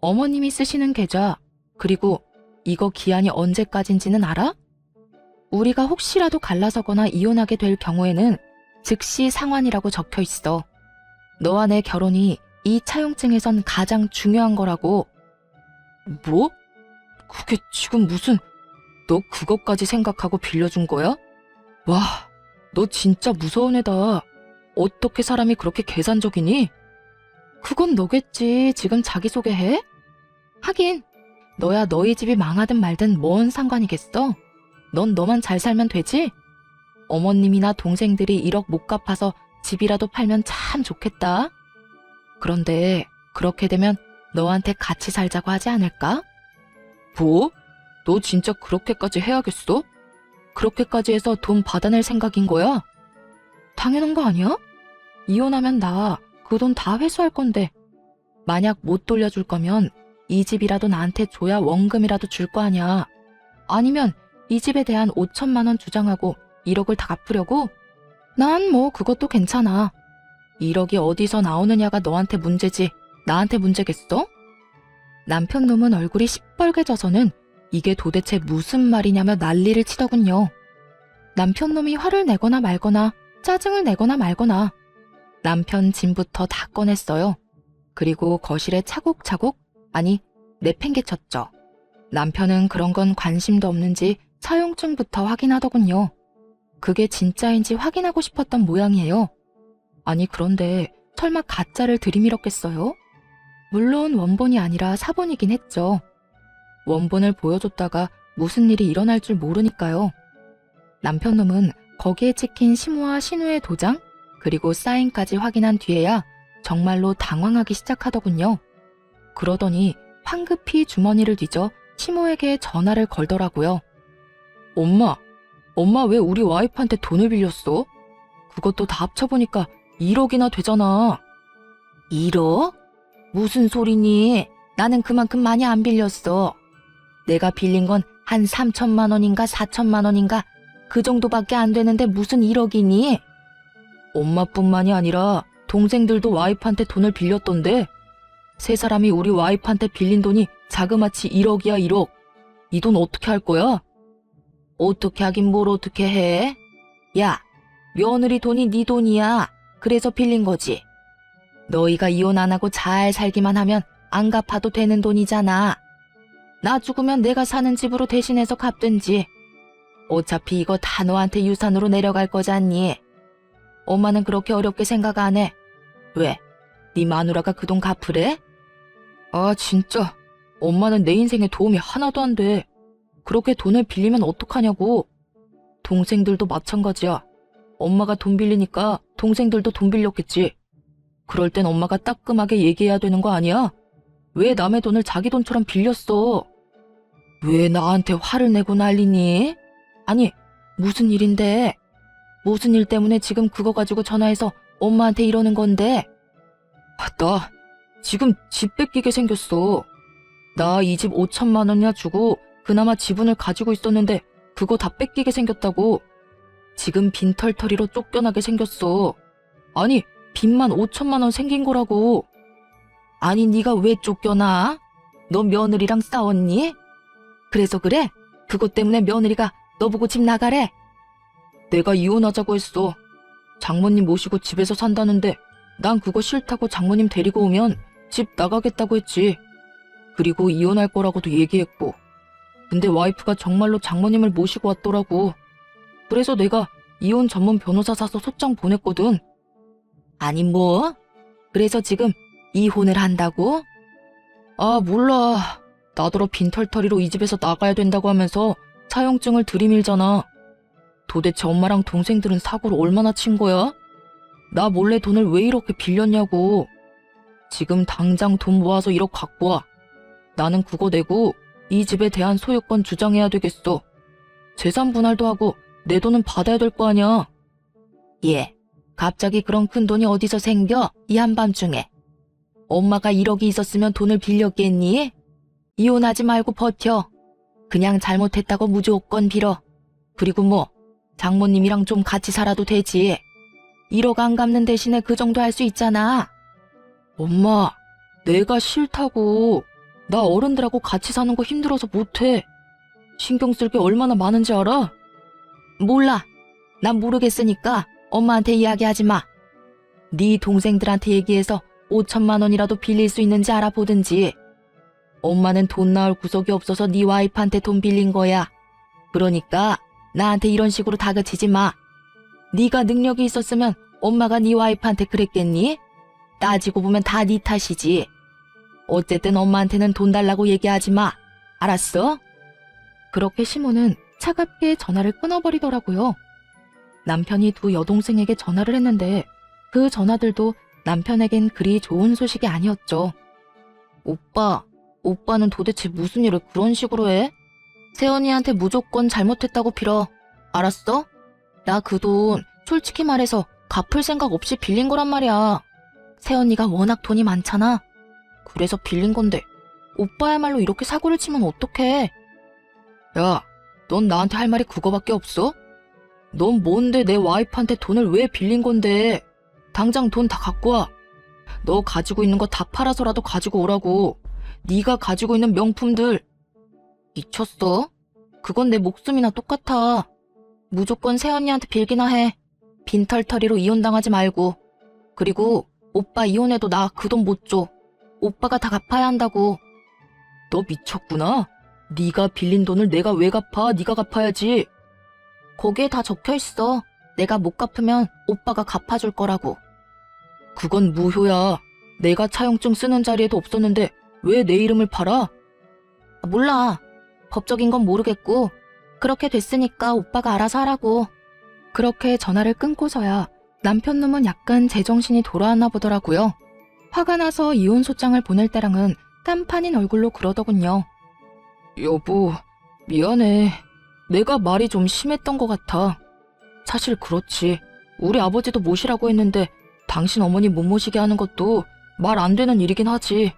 Speaker 1: 어머님이 쓰시는 계좌. 그리고 이거 기한이 언제까지인지는 알아? 우리가 혹시라도 갈라서거나 이혼하게 될 경우에는 즉시 상환이라고 적혀 있어. 너와 내 결혼이 이 차용증에선 가장 중요한 거라고. 뭐? 그게 지금 무슨... 너 그것까지 생각하고 빌려준 거야? 와, 너 진짜 무서운 애다. 어떻게 사람이 그렇게 계산적이니? 그건 너겠지. 지금 자기소개해? 하긴 너야 너희 집이 망하든 말든 뭔 상관이겠어? 넌 너만 잘 살면 되지? 어머님이나 동생들이 1억 못 갚아서 집이라도 팔면 참 좋겠다. 그런데 그렇게 되면 너한테 같이 살자고 하지 않을까? 뭐? 너 진짜 그렇게까지 해야겠어? 그렇게까지 해서 돈 받아낼 생각인 거야? 당연한 거 아니야? 이혼하면 나 그 돈 다 회수할 건데 만약 못 돌려줄 거면 이 집이라도 나한테 줘야 원금이라도 줄 거 아니야. 아니면 이 집에 대한 5천만 원 주장하고 1억을 다 갚으려고? 난 뭐 그것도 괜찮아. 1억이 어디서 나오느냐가 너한테 문제지 나한테 문제겠어? 남편 놈은 얼굴이 시뻘개져서는 이게 도대체 무슨 말이냐며 난리를 치더군요. 남편 놈이 화를 내거나 말거나 짜증을 내거나 말거나 남편 짐부터 다 꺼냈어요. 그리고 거실에 차곡차곡, 아니 내팽개쳤죠. 남편은 그런 건 관심도 없는지 차용증부터 확인하더군요. 그게 진짜인지 확인하고 싶었던 모양이에요. 아니 그런데 설마 가짜를 들이밀었겠어요? 물론 원본이 아니라 사본이긴 했죠. 원본을 보여줬다가 무슨 일이 일어날 줄 모르니까요. 남편 놈은 거기에 찍힌 시모와 신우의 도장 그리고 사인까지 확인한 뒤에야 정말로 당황하기 시작하더군요. 그러더니 황급히 주머니를 뒤져 시모에게 전화를 걸더라고요. 엄마 왜 우리 와이프한테 돈을 빌렸어? 그것도 다 합쳐보니까 1억이나 되잖아. 1억? 무슨 소리니? 나는 그만큼 많이 안 빌렸어. 내가 빌린 건 한 3천만 원인가 4천만 원인가 그 정도밖에 안 되는데 무슨 1억이니? 엄마뿐만이 아니라 동생들도 와이프한테 돈을 빌렸던데 세 사람이 우리 와이프한테 빌린 돈이 자그마치 1억이야 1억. 이 돈 어떻게 할 거야? 어떻게 하긴 뭘 어떻게 해? 야, 며느리 돈이 네 돈이야. 그래서 빌린 거지. 너희가 이혼 안 하고 잘 살기만 하면 안 갚아도 되는 돈이잖아. 나 죽으면 내가 사는 집으로 대신해서 갚든지. 어차피 이거 다 너한테 유산으로 내려갈 거잖니. 엄마는 그렇게 어렵게 생각 안 해. 왜? 네 마누라가 그 돈 갚으래? 아 진짜 엄마는 내 인생에 도움이 하나도 안 돼. 그렇게 돈을 빌리면 어떡하냐고. 동생들도 마찬가지야. 엄마가 돈 빌리니까 동생들도 돈 빌렸겠지. 그럴 땐 엄마가 따끔하게 얘기해야 되는 거 아니야? 왜 남의 돈을 자기 돈처럼 빌렸어? 왜 나한테 화를 내고 난리니? 아니, 무슨 일인데? 무슨 일 때문에 지금 그거 가지고 전화해서 엄마한테 이러는 건데? 나 지금 집 뺏기게 생겼어. 나 이 집 5천만 원이나 주고 그나마 지분을 가지고 있었는데 그거 다 뺏기게 생겼다고. 지금 빈털터리로 쫓겨나게 생겼어. 아니, 빚만 5천만 원 생긴 거라고. 아니, 네가 왜 쫓겨나? 너 며느리랑 싸웠니? 그래서 그래? 그것 때문에 며느리가 너 보고 집 나가래? 내가 이혼하자고 했어. 장모님 모시고 집에서 산다는데 난 그거 싫다고 장모님 데리고 오면 집 나가겠다고 했지. 그리고 이혼할 거라고도 얘기했고. 근데 와이프가 정말로 장모님을 모시고 왔더라고. 그래서 내가 이혼 전문 변호사 사서 소장 보냈거든. 아니 뭐? 그래서 지금 이혼을 한다고? 아 몰라. 나더러 빈털터리로 이 집에서 나가야 된다고 하면서 차용증을 들이밀잖아. 도대체 엄마랑 동생들은 사고를 얼마나 친 거야? 나 몰래 돈을 왜 이렇게 빌렸냐고. 지금 당장 돈 모아서 1억 갖고 와. 나는 그거 내고 이 집에 대한 소유권 주장해야 되겠어. 재산 분할도 하고 내 돈은 받아야 될 거 아니야. 예, 갑자기 그런 큰 돈이 어디서 생겨? 이 한밤중에. 엄마가 1억이 있었으면 돈을 빌렸겠니? 이혼하지 말고 버텨. 그냥 잘못했다고 무조건 빌어. 그리고 뭐 장모님이랑 좀 같이 살아도 되지. 1억 안 갚는 대신에 그 정도 할 수 있잖아. 엄마, 내가 싫다고. 나 어른들하고 같이 사는 거 힘들어서 못해. 신경 쓸 게 얼마나 많은지 알아? 몰라. 난 모르겠으니까 엄마한테 이야기하지 마. 네 동생들한테 얘기해서 5천만 원이라도 빌릴 수 있는지 알아보든지. 엄마는 돈 나올 구석이 없어서 네 와이프한테 돈 빌린 거야. 그러니까 나한테 이런 식으로 다그치지 마. 네가 능력이 있었으면 엄마가 네 와이프한테 그랬겠니? 따지고 보면 다 네 탓이지. 어쨌든 엄마한테는 돈 달라고 얘기하지 마. 알았어? 그렇게 시모는 차갑게 전화를 끊어버리더라고요. 남편이 두 여동생에게 전화를 했는데 그 전화들도 남편에겐 그리 좋은 소식이 아니었죠. 오빠는 도대체 무슨 일을 그런 식으로 해? 세연이한테 무조건 잘못했다고 빌어. 알았어? 나 그 돈 솔직히 말해서 갚을 생각 없이 빌린 거란 말이야. 세연이가 워낙 돈이 많잖아. 그래서 빌린 건데 오빠야말로 이렇게 사고를 치면 어떡해. 야, 넌 나한테 할 말이 그거밖에 없어? 넌 뭔데 내 와이프한테 돈을 왜 빌린 건데. 당장 돈 다 갖고 와. 너 가지고 있는 거 다 팔아서라도 가지고 오라고. 네가 가지고 있는 명품들. 미쳤어? 그건 내 목숨이나 똑같아. 무조건 세연이한테 빌기나 해. 빈털터리로 이혼당하지 말고. 그리고 오빠 이혼해도 나 그 돈 못 줘. 오빠가 다 갚아야 한다고. 너 미쳤구나. 네가 빌린 돈을 내가 왜 갚아? 네가 갚아야지. 거기에 다 적혀있어. 내가 못 갚으면 오빠가 갚아줄 거라고. 그건 무효야. 내가 차용증 쓰는 자리에도 없었는데 왜 내 이름을 팔아? 몰라. 법적인 건 모르겠고 그렇게 됐으니까 오빠가 알아서 하라고. 그렇게 전화를 끊고서야 남편 놈은 약간 제정신이 돌아왔나 보더라고요. 화가 나서 이혼 소장을 보낼 때랑은 딴판인 얼굴로 그러더군요. 여보, 미안해. 내가 말이 좀 심했던 것 같아. 사실 그렇지. 우리 아버지도 모시라고 했는데 당신 어머니 못 모시게 하는 것도 말 안 되는 일이긴 하지.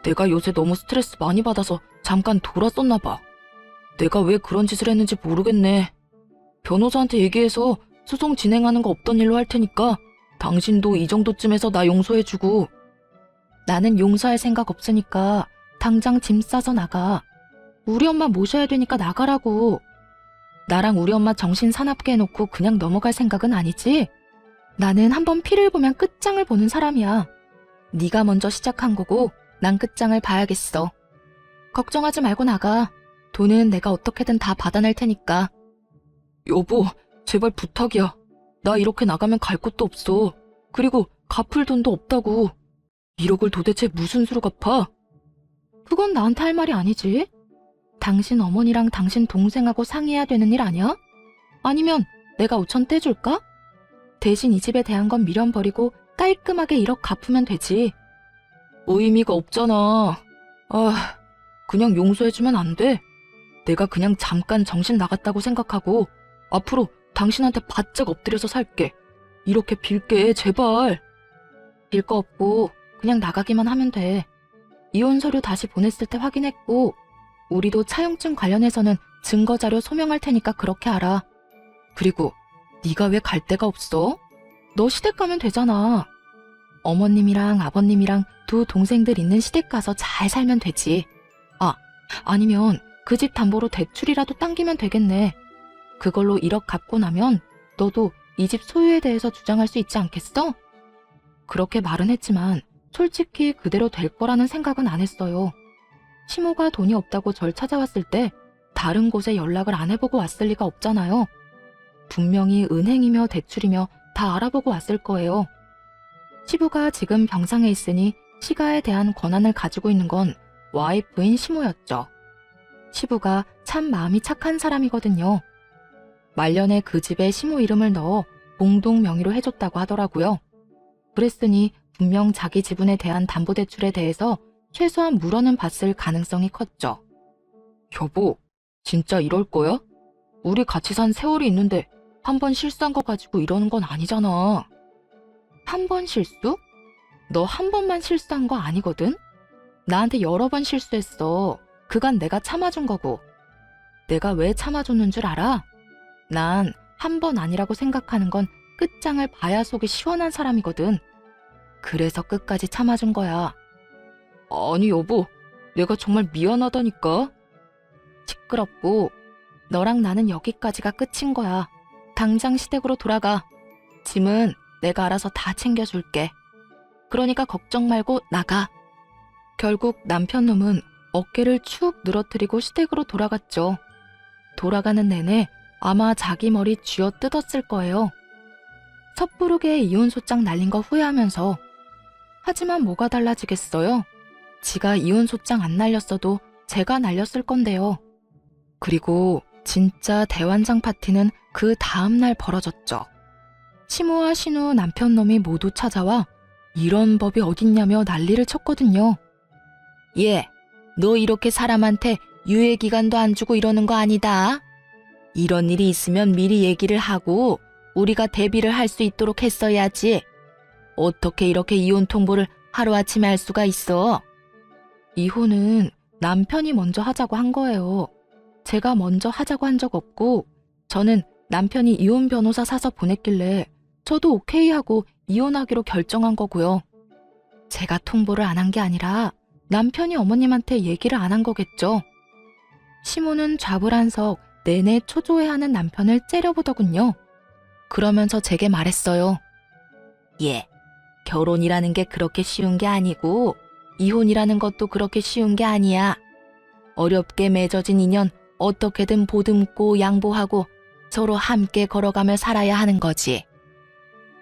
Speaker 1: 내가 요새 너무 스트레스 많이 받아서 잠깐 돌았었나 봐. 내가 왜 그런 짓을 했는지 모르겠네. 변호사한테 얘기해서 소송 진행하는 거 없던 일로 할 테니까 당신도 이 정도쯤에서 나 용서해주고. 나는 용서할 생각 없으니까 당장 짐 싸서 나가. 우리 엄마 모셔야 되니까 나가라고. 나랑 우리 엄마 정신 사납게 해놓고 그냥 넘어갈 생각은 아니지? 나는 한번 피를 보면 끝장을 보는 사람이야. 네가 먼저 시작한 거고 난 끝장을 봐야겠어. 걱정하지 말고 나가. 돈은 내가 어떻게든 다 받아낼 테니까. 여보, 제발 부탁이야. 나 이렇게 나가면 갈 곳도 없어. 그리고 갚을 돈도 없다고. 1억을 도대체 무슨 수로 갚아? 그건 나한테 할 말이 아니지. 당신 어머니랑 당신 동생하고 상의해야 되는 일 아니야? 아니면 내가 5천 떼줄까? 대신 이 집에 대한 건 미련 버리고 깔끔하게 1억 갚으면 되지. 의미가 없잖아. 그냥 용서해주면 안 돼? 내가 그냥 잠깐 정신 나갔다고 생각하고 앞으로 당신한테 바짝 엎드려서 살게. 이렇게 빌게, 제발. 빌 거 없고 그냥 나가기만 하면 돼. 이혼 서류 다시 보냈을 때 확인했고 우리도 차용증 관련해서는 증거자료 소명할 테니까 그렇게 알아. 그리고 네가 왜 갈 데가 없어? 너 시댁 가면 되잖아. 어머님이랑 아버님이랑 두 동생들 있는 시댁 가서 잘 살면 되지. 아니면 그 집 담보로 대출이라도 당기면 되겠네. 그걸로 1억 갚고 나면 너도 이 집 소유에 대해서 주장할 수 있지 않겠어? 그렇게 말은 했지만 솔직히 그대로 될 거라는 생각은 안 했어요. 시모가 돈이 없다고 절 찾아왔을 때 다른 곳에 연락을 안 해보고 왔을 리가 없잖아요. 분명히 은행이며 대출이며 다 알아보고 왔을 거예요. 시부가 지금 병상에 있으니 시가에 대한 권한을 가지고 있는 건 와이프인 시모였죠. 시부가 참 마음이 착한 사람이거든요. 말년에 그 집에 시모 이름을 넣어 공동 명의로 해줬다고 하더라고요. 그랬으니 분명 자기 지분에 대한 담보대출에 대해서 최소한 물어는 봤을 가능성이 컸죠. 여보, 진짜 이럴 거야? 우리 같이 산 세월이 있는데 한 번 실수한 거 가지고 이러는 건 아니잖아. 한 번 실수? 너 한 번만 실수한 거 아니거든? 나한테 여러 번 실수했어. 그간 내가 참아준 거고. 내가 왜 참아줬는 줄 알아? 난 한 번 아니라고 생각하는 건 끝장을 봐야 속이 시원한 사람이거든. 그래서 끝까지 참아준 거야. 아니 여보, 내가 정말 미안하다니까. 시끄럽고 너랑 나는 여기까지가 끝인 거야. 당장 시댁으로 돌아가. 짐은 내가 알아서 다 챙겨줄게. 그러니까 걱정 말고 나가. 결국 남편 놈은 어깨를 축 늘어뜨리고 시댁으로 돌아갔죠. 돌아가는 내내 아마 자기 머리 쥐어 뜯었을 거예요. 섣부르게 이혼 소장 날린 거 후회하면서. 하지만 뭐가 달라지겠어요? 지가 이혼 소장 안 날렸어도 제가 날렸을 건데요. 그리고 진짜 대환장 파티는 그 다음날 벌어졌죠. 시모와 신우 남편 놈이 모두 찾아와 이런 법이 어딨냐며 난리를 쳤거든요. 얘, 너 이렇게 사람한테 유예기간도 안 주고 이러는 거 아니다. 이런 일이 있으면 미리 얘기를 하고 우리가 대비를 할 수 있도록 했어야지. 어떻게 이렇게 이혼 통보를 하루아침에 할 수가 있어? 이혼은 남편이 먼저 하자고 한 거예요. 제가 먼저 하자고 한 적 없고 저는 남편이 이혼 변호사 사서 보냈길래 저도 오케이 하고 이혼하기로 결정한 거고요. 제가 통보를 안 한 게 아니라 남편이 어머님한테 얘기를 안 한 거겠죠. 시모는 좌불안석 내내 초조해하는 남편을 째려보더군요. 그러면서 제게 말했어요. 예, 결혼이라는 게 그렇게 쉬운 게 아니고 이혼이라는 것도 그렇게 쉬운 게 아니야. 어렵게 맺어진 인연 어떻게든 보듬고 양보하고 서로 함께 걸어가며 살아야 하는 거지.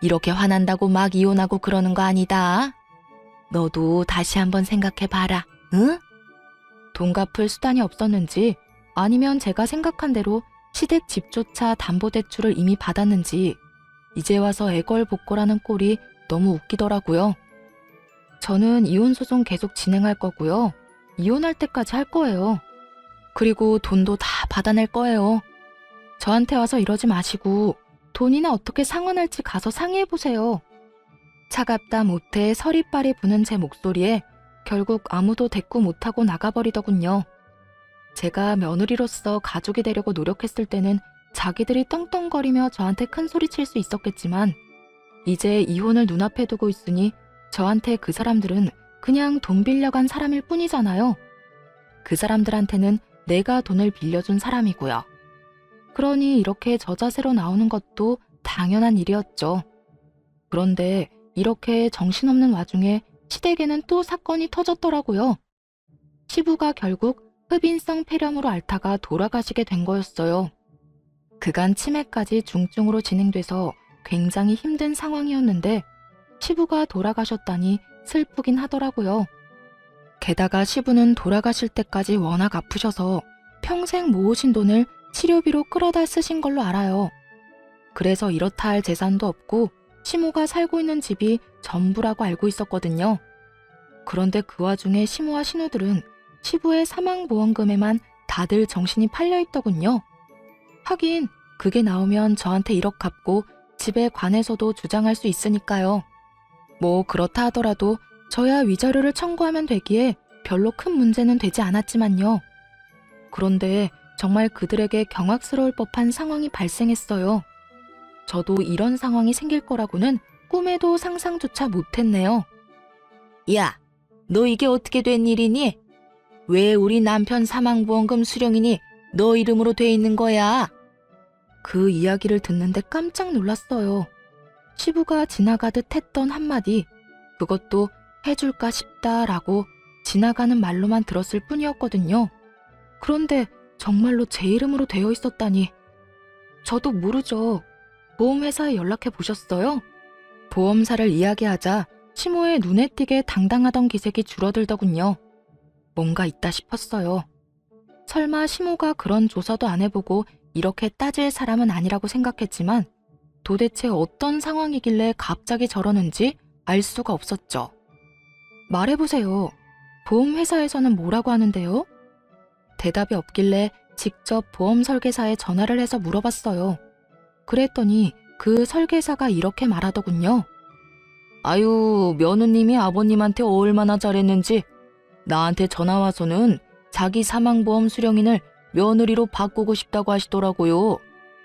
Speaker 1: 이렇게 화난다고 막 이혼하고 그러는 거 아니다. 너도 다시 한번 생각해봐라, 응? 돈 갚을 수단이 없었는지 아니면 제가 생각한 대로 시댁 집조차 담보대출을 이미 받았는지 이제 와서 애걸복걸하는 꼴이 너무 웃기더라고요. 저는 이혼소송 계속 진행할 거고요. 이혼할 때까지 할 거예요. 그리고 돈도 다 받아낼 거예요. 저한테 와서 이러지 마시고 돈이나 어떻게 상환할지 가서 상의해보세요. 차갑다 못해 서리빨이 부는 제 목소리에 결국 아무도 대꾸 못하고 나가버리더군요. 제가 며느리로서 가족이 되려고 노력했을 때는 자기들이 떵떵거리며 저한테 큰 소리 칠 수 있었겠지만 이제 이혼을 눈앞에 두고 있으니 저한테 그 사람들은 그냥 돈 빌려간 사람일 뿐이잖아요. 그 사람들한테는 내가 돈을 빌려준 사람이고요. 그러니 이렇게 저자세로 나오는 것도 당연한 일이었죠. 그런데 이렇게 정신없는 와중에 시댁에는 또 사건이 터졌더라고요. 시부가 결국 흡인성 폐렴으로 앓다가 돌아가시게 된 거였어요. 그간 치매까지 중증으로 진행돼서 굉장히 힘든 상황이었는데 시부가 돌아가셨다니 슬프긴 하더라고요. 게다가 시부는 돌아가실 때까지 워낙 아프셔서 평생 모으신 돈을 치료비로 끌어다 쓰신 걸로 알아요. 그래서 이렇다 할 재산도 없고 시모가 살고 있는 집이 전부라고 알고 있었거든요. 그런데 그 와중에 시모와 신우들은 시부의 사망보험금에만 다들 정신이 팔려있더군요. 하긴 그게 나오면 저한테 1억 갚고 집에 관해서도 주장할 수 있으니까요. 뭐 그렇다 하더라도 저야 위자료를 청구하면 되기에 별로 큰 문제는 되지 않았지만요. 그런데 정말 그들에게 경악스러울 법한 상황이 발생했어요. 저도 이런 상황이 생길 거라고는 꿈에도 상상조차 못했네요. 야, 너 이게 어떻게 된 일이니? 왜 우리 남편 사망보험금 수령인이 너 이름으로 돼 있는 거야? 그 이야기를 듣는데 깜짝 놀랐어요. 시부가 지나가듯 했던 한마디, 그것도 해줄까 싶다라고 지나가는 말로만 들었을 뿐이었거든요. 그런데 정말로 제 이름으로 되어 있었다니. 저도 모르죠. 보험회사에 연락해 보셨어요? 보험사를 이야기하자 시모의 눈에 띄게 당당하던 기색이 줄어들더군요. 뭔가 있다 싶었어요. 설마 시모가 그런 조사도 안 해보고 이렇게 따질 사람은 아니라고 생각했지만 도대체 어떤 상황이길래 갑자기 저러는지 알 수가 없었죠. 말해보세요. 보험회사에서는 뭐라고 하는데요? 대답이 없길래 직접 보험 설계사에 전화를 해서 물어봤어요. 그랬더니 그 설계사가 이렇게 말하더군요. 아유, 며느님이 아버님한테 얼마나 잘했는지 나한테 전화와서는 자기 사망보험 수령인을 며느리로 바꾸고 싶다고 하시더라고요.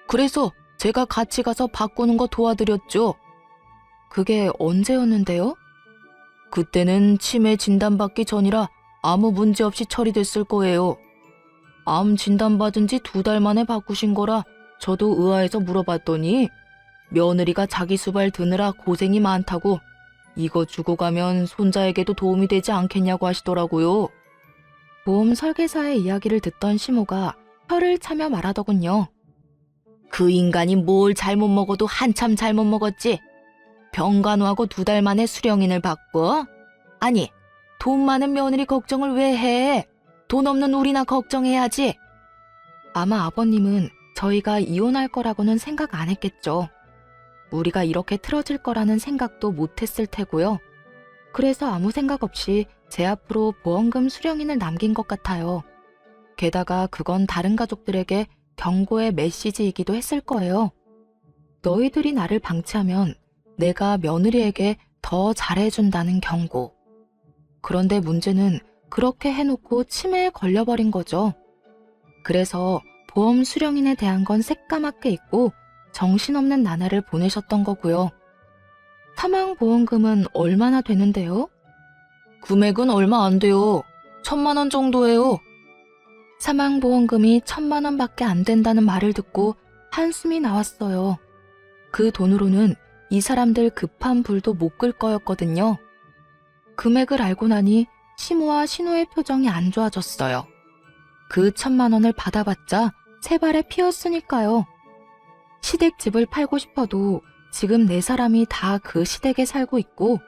Speaker 1: 그래서 제가 같이 가서 바꾸는 거 도와드렸죠. 그게 언제였는데요? 그때는 치매 진단받기 전이라 아무 문제 없이 처리됐을 거예요. 암 진단받은 지 2달 만에 바꾸신 거라 저도 의아해서 물어봤더니 며느리가 자기 수발 드느라 고생이 많다고 이거 주고 가면 손자에게도 도움이 되지 않겠냐고 하시더라고요. 보험 설계사의 이야기를 듣던 시모가 혀를 차며 말하더군요. 그 인간이 뭘 잘못 먹어도 한참 잘못 먹었지. 병간호하고 2달 만에 수령인을 바꿔? 아니, 돈 많은 며느리 걱정을 왜 해? 돈 없는 우리나 걱정해야지. 아마 아버님은 저희가 이혼할 거라고는 생각 안 했겠죠. 우리가 이렇게 틀어질 거라는 생각도 못 했을 테고요. 그래서 아무 생각 없이 제 앞으로 보험금 수령인을 남긴 것 같아요. 게다가 그건 다른 가족들에게 경고의 메시지이기도 했을 거예요. 너희들이 나를 방치하면 내가 며느리에게 더 잘해준다는 경고. 그런데 문제는 그렇게 해놓고 치매에 걸려버린 거죠. 그래서 보험 수령인에 대한 건 새까맣게 잊고 정신없는 나날을 보내셨던 거고요. 사망보험금은 얼마나 되는데요? 금액은 얼마 안 돼요. 1,000만 원 정도예요. 사망보험금이 1,000만 원밖에 안 된다는 말을 듣고 한숨이 나왔어요. 그 돈으로는 이 사람들 급한 불도 못 끌 거였거든요. 금액을 알고 나니 시모와 신호의 표정이 안 좋아졌어요. 그 1,000만 원을 받아봤자 세 발에 피었으니까요. 시댁집을 팔고 싶어도 지금 4사람이 다 그 시댁에 살고 있고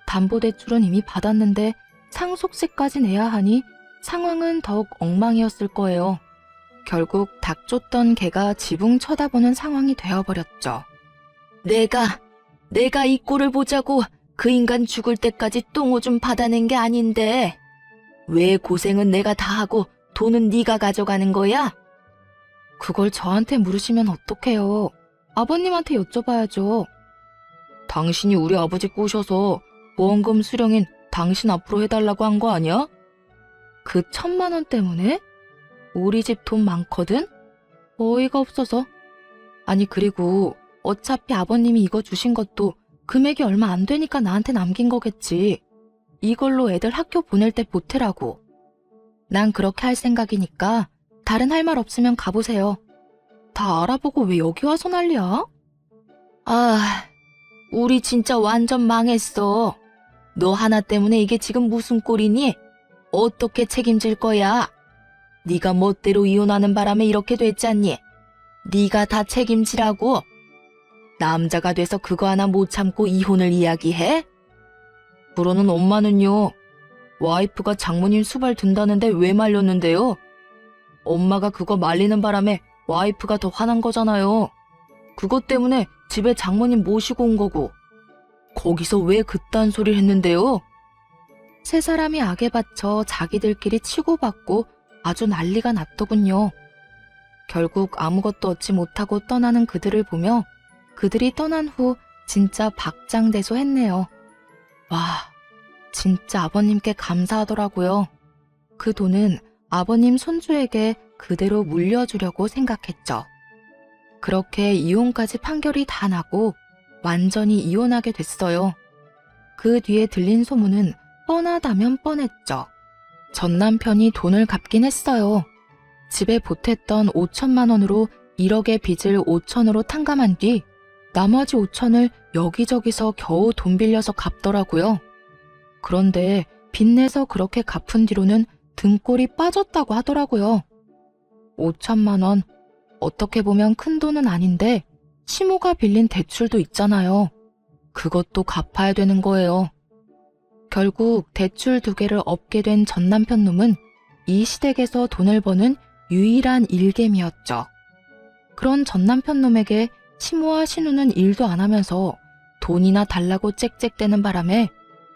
Speaker 1: 담보대출은 이미 받았는데 상속세까지 내야 하니 상황은 더욱 엉망이었을 거예요. 결국 닭 쫓던 개가 지붕 쳐다보는 상황이 되어버렸죠. 내가 이 꼴을 보자고 그 인간 죽을 때까지 똥오줌 받아낸 게 아닌데 왜 고생은 내가 다 하고 돈은 네가 가져가는 거야? 그걸 저한테 물으시면 어떡해요. 아버님한테 여쭤봐야죠. 당신이 우리 아버지 꼬셔서 보험금 수령인 당신 앞으로 해달라고 한 거 아니야? 그 1,000만 원 때문에? 우리 집 돈 많거든? 어이가 없어서. 아니 그리고 어차피 아버님이 이거 주신 것도 금액이 얼마 안 되니까 나한테 남긴 거겠지. 이걸로 애들 학교 보낼 때 보태라고. 난 그렇게 할 생각이니까 다른 할 말 없으면 가보세요. 다 알아보고 왜 여기 와서 난리야? 아, 우리 진짜 완전 망했어. 너 하나 때문에 이게 지금 무슨 꼴이니? 어떻게 책임질 거야? 네가 멋대로 이혼하는 바람에 이렇게 됐잖니? 네가 다 책임지라고? 남자가 돼서 그거 하나 못 참고 이혼을 이야기해? 그러는 엄마는요? 와이프가 장모님 수발 둔다는데 왜 말렸는데요? 엄마가 그거 말리는 바람에 와이프가 더 화난 거잖아요. 그것 때문에 집에 장모님 모시고 온 거고. 거기서 왜 그딴 소리를 했는데요? 세 사람이 악에 받쳐 자기들끼리 치고받고 아주 난리가 났더군요. 결국 아무것도 얻지 못하고 떠나는 그들을 보며 그들이 떠난 후 진짜 박장대소했네요. 와, 진짜 아버님께 감사하더라고요. 그 돈은 아버님 손주에게 그대로 물려주려고 생각했죠. 그렇게 이혼까지 판결이 다 나고 완전히 이혼하게 됐어요. 그 뒤에 들린 소문은 뻔하다면 뻔했죠. 전 남편이 돈을 갚긴 했어요. 집에 보탰던 5천만 원으로 1억의 빚을 5천으로 탕감한 뒤 나머지 5천을 여기저기서 겨우 돈 빌려서 갚더라고요. 그런데 빚내서 그렇게 갚은 뒤로는 등골이 빠졌다고 하더라고요. 5천만 원, 어떻게 보면 큰 돈은 아닌데 시모가 빌린 대출도 있잖아요. 그것도 갚아야 되는 거예요. 결국 대출 2개를 엎게 된 전 남편 놈은 이 시댁에서 돈을 버는 유일한 일개미였죠. 그런 전 남편 놈에게 시모와 신우는 일도 안 하면서 돈이나 달라고 짹짹대는 바람에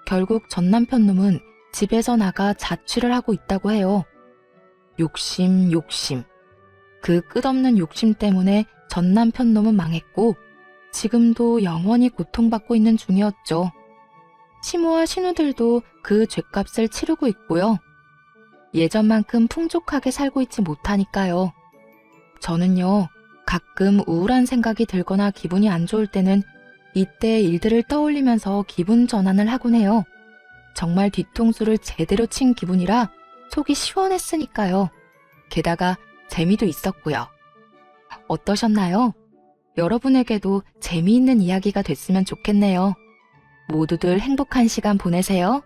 Speaker 1: 결국 전 남편 놈은 집에서 나가 자취를 하고 있다고 해요. 욕심. 그 끝없는 욕심 때문에 전 남편 놈은 망했고 지금도 영원히 고통받고 있는 중이었죠. 시모와 신우들도 그 죗값을 치르고 있고요. 예전만큼 풍족하게 살고 있지 못하니까요. 저는요, 가끔 우울한 생각이 들거나 기분이 안 좋을 때는 이때 일들을 떠올리면서 기분 전환을 하곤 해요. 정말 뒤통수를 제대로 친 기분이라 속이 시원했으니까요. 게다가 재미도 있었고요. 어떠셨나요? 여러분에게도 재미있는 이야기가 됐으면 좋겠네요. 모두들 행복한 시간 보내세요.